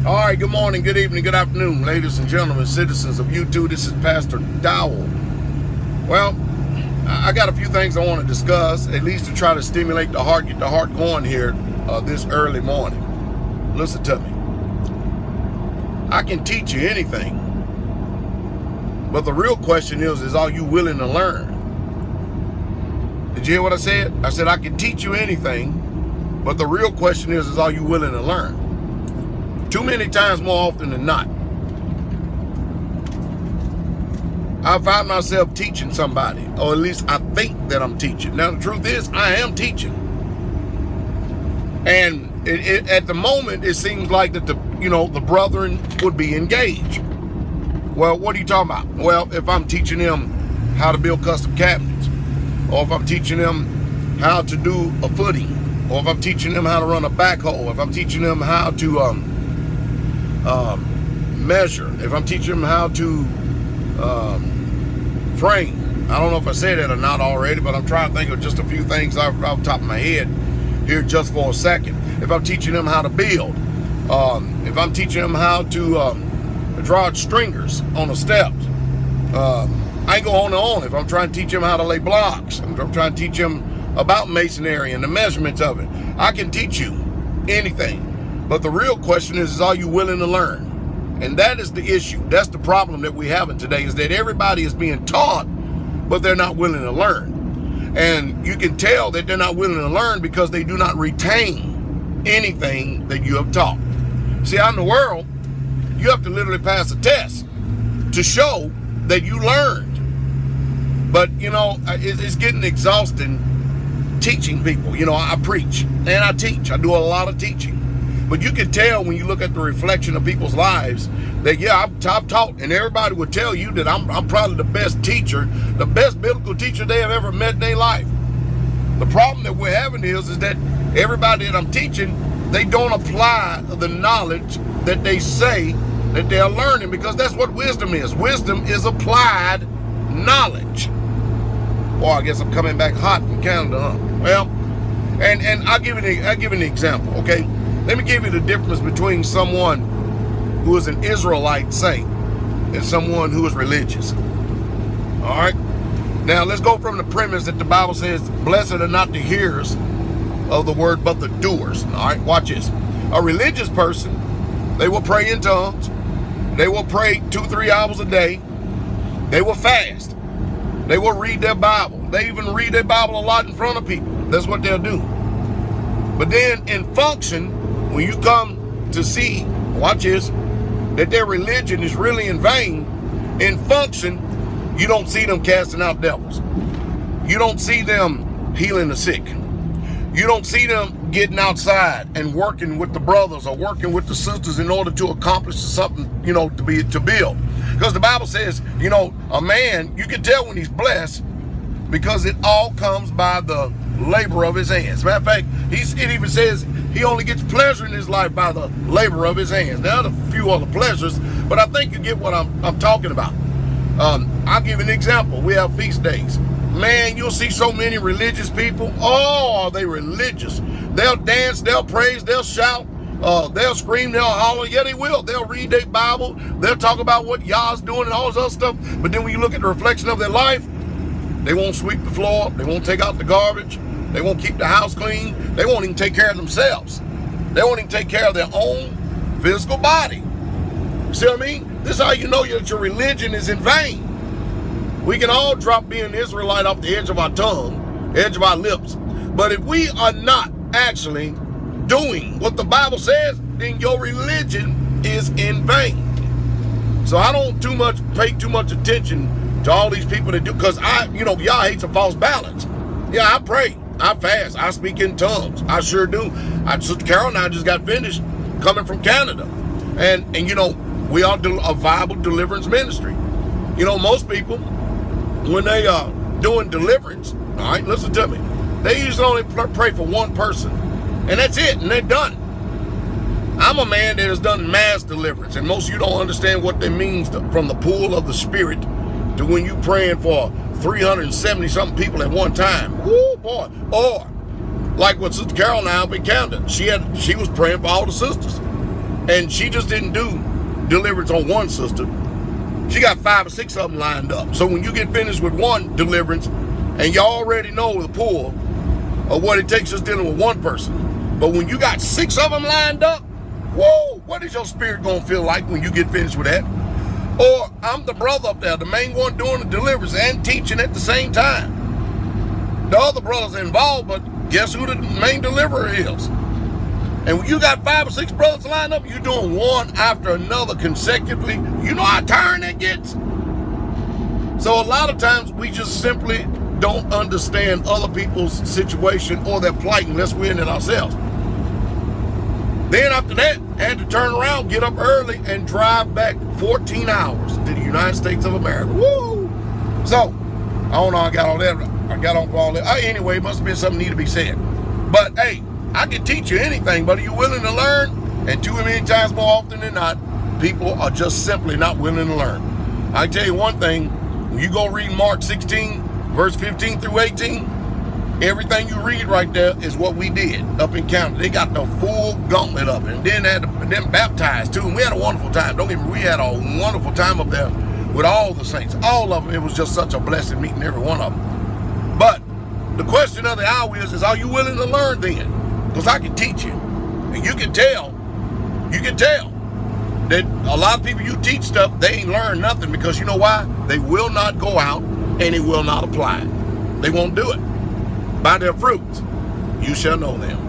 All right, good morning, good evening, good afternoon, ladies and gentlemen, citizens of YouTube. This is Pastor Dowell. Well, I got a few things I want to discuss, at least to try to stimulate the heart, get the heart going here this early morning. Listen to me. I can teach you anything, but the real question is are you willing to learn? Did you hear what I said? I said I can teach you anything, but the real question is are you willing to learn? Too many times, more often than not, I find myself teaching somebody, or at least I think that I'm teaching. Now, the truth is, I am teaching. And at the moment, it seems like that the brethren would be engaged. Well, what are you talking about? Well, if I'm teaching them how to build custom cabinets, or if I'm teaching them how to do a footing, or if I'm teaching them how to run a backhoe, if I'm teaching them how to measure, if I'm teaching them how to frame. I don't know if I said that or not already, but I'm trying to think of just a few things off the top of my head here just for a second. If I'm teaching them how to build, if I'm teaching them how to draw out stringers on the steps, I ain't go on and on. If I'm trying to teach them how to lay blocks, I'm trying to teach them about masonry and the measurements of it, I can teach you anything. But the real question is are you willing to learn? And that is the issue. That's the problem that we have today, is that everybody is being taught, but they're not willing to learn. And you can tell that they're not willing to learn because they do not retain anything that you have taught. See, out in the world, you have to literally pass a test to show that you learned. But, it's getting exhausting teaching people. I preach and I teach. I do a lot of teaching. But you can tell when you look at the reflection of people's lives that, I've taught, and everybody would tell you that I'm probably the best teacher, the best biblical teacher they have ever met in their life. The problem that we're having is that everybody that I'm teaching, they don't apply the knowledge that they say that they're learning, because that's what wisdom is. Wisdom is applied knowledge. Boy, I guess I'm coming back hot from Canada, huh? Well, and I'll give you an example, okay? Let me give you the difference between someone who is an Israelite saint and someone who is religious. All right? Now, let's go from the premise that the Bible says, blessed are not the hearers of the word, but the doers. All right? Watch this. A religious person, they will pray in tongues. They will pray 2-3 hours a day. They will fast. They will read their Bible. They even read their Bible a lot in front of people. That's what they'll do. But then in function, when you come to see, watch this, that their religion is really in vain, in function, you don't see them casting out devils. You don't see them healing the sick. You don't see them getting outside and working with the brothers or working with the sisters in order to accomplish something, to build. Because the Bible says, a man, you can tell when he's blessed because it all comes by the labor of his hands. Matter of fact, it even says he only gets pleasure in his life by the labor of his hands. There are a few other pleasures, but I think you get what I'm talking about. I'll give you an example. We have feast days. Man, you'll see so many religious people. Oh, are they religious? They'll dance, they'll praise, they'll shout, they'll scream, they'll holler. Yeah, they will. They'll read their Bible. They'll talk about what Yah's doing and all this other stuff. But then when you look at the reflection of their life, they won't sweep the floor. They won't take out the garbage. They won't keep the house clean. They won't even take care of themselves. They won't even take care of their own physical body. See what I mean? This is how you know that your religion is in vain. We can all drop being Israelite off the edge of our tongue, edge of our lips. But if we are not actually doing what the Bible says, then your religion is in vain. So I don't pay too much attention to all these people that do, because y'all hates a false balance. Yeah, I pray, I fast, I speak in tongues. I sure do. Sister Carol and I just got finished coming from Canada. And we are a viable deliverance ministry. Most people, when they are doing deliverance, all right, listen to me, they usually only pray for one person. And that's it, and they're done. I'm a man that has done mass deliverance, and most of you don't understand what that means from the pool of the Spirit to when you praying for 370 something people at one time. Woo, boy. Or like what Sister Carol and I up in Canada, she was praying for all the sisters. And she just didn't do deliverance on one sister. She got 5 or 6 of them lined up. So when you get finished with one deliverance, and you already know the pull of what it takes just dealing with one person. But when you got 6 of them lined up, whoa, what is your spirit gonna feel like when you get finished with that? Or I'm the brother up there, the main one doing the deliverance and teaching at the same time. The other brothers are involved, but guess who the main deliverer is? And when you got 5 or 6 brothers lined up, you're doing one after another consecutively. You know how tiring that gets? So a lot of times we just simply don't understand other people's situation or their plight unless we're in it ourselves. Then after that, I had to turn around, get up early, and drive back 14 hours to the United States of America. Woo! So, I don't know how I got all that. I got on for all that. Anyway, it must have been something need to be said. But hey, I can teach you anything, but are you willing to learn? And too many times more often than not, people are just simply not willing to learn. I tell you one thing, when you go read Mark 16, verse 15 through 18, everything you read right there is what we did up in Canada. They got the full gauntlet up, and then had them baptized too. And we had a wonderful time. Don't get me, we had a wonderful time up there with all the saints, all of them. It was just such a blessed meeting, every one of them. But the question of the hour is are you willing to learn then? Because I can teach you, and you can tell that a lot of people you teach stuff, they ain't learned nothing, because you know why? They will not go out and they will not apply it. They won't do it. By their fruits, you shall know them.